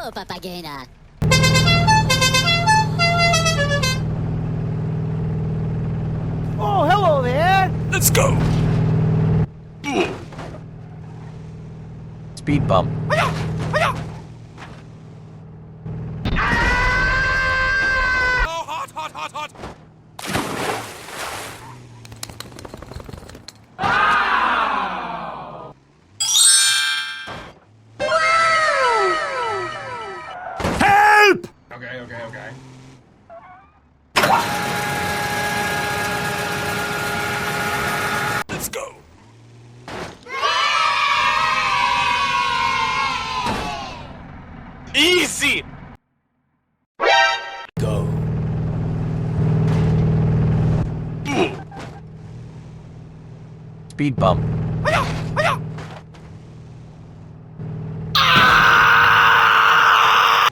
Hello, Papagena. Oh, hello there! Let's go! Speed bump. Oh, hot, hot, hot, hot! Help! Okay, okay, okay. Let's go! Easy! Go. Speed bump.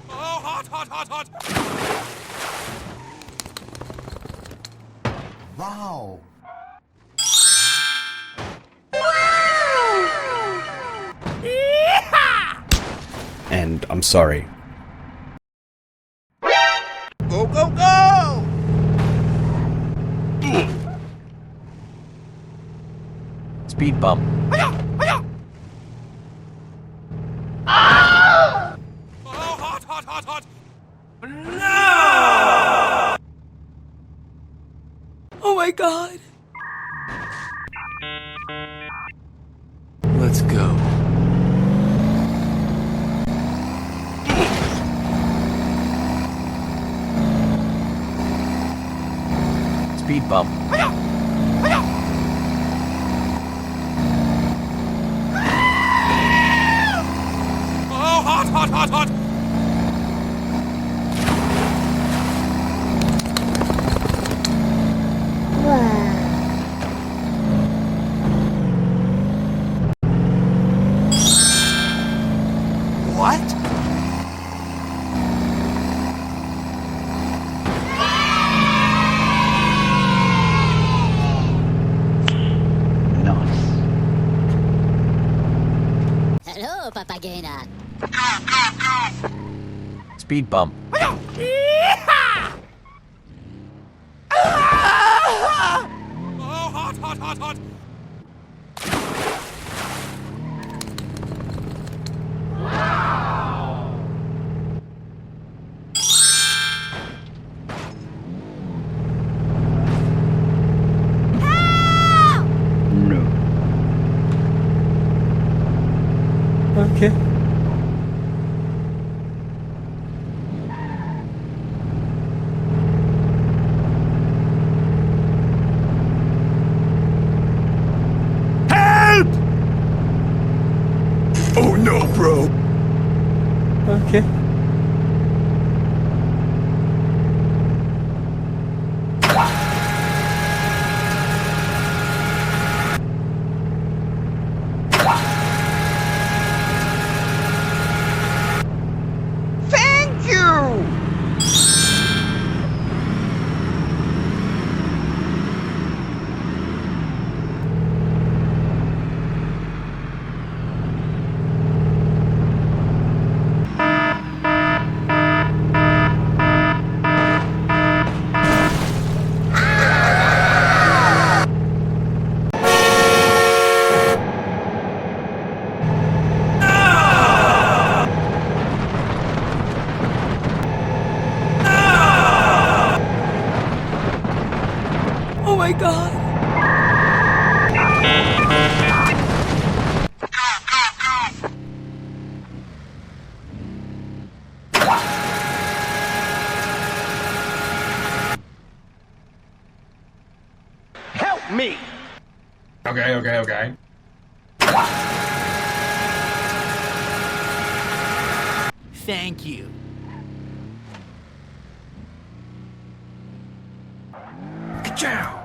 Oh, hot, hot, hot, hot! Wow. And I'm sorry. Go, go, go! Speed bump. Oh, hot, hot, hot, hot! Oh my god! Let's go. Speed bump. Oh, hot, hot, hot, hot! What? Nice. Hello, Papagena. Speed bump. Oh, hot, hot, hot, hot! No. Okay. Help! Oh no, bro! Okay. Thank you! Oh my god! Help me! Okay, okay, okay. Thank you. Ka-chow!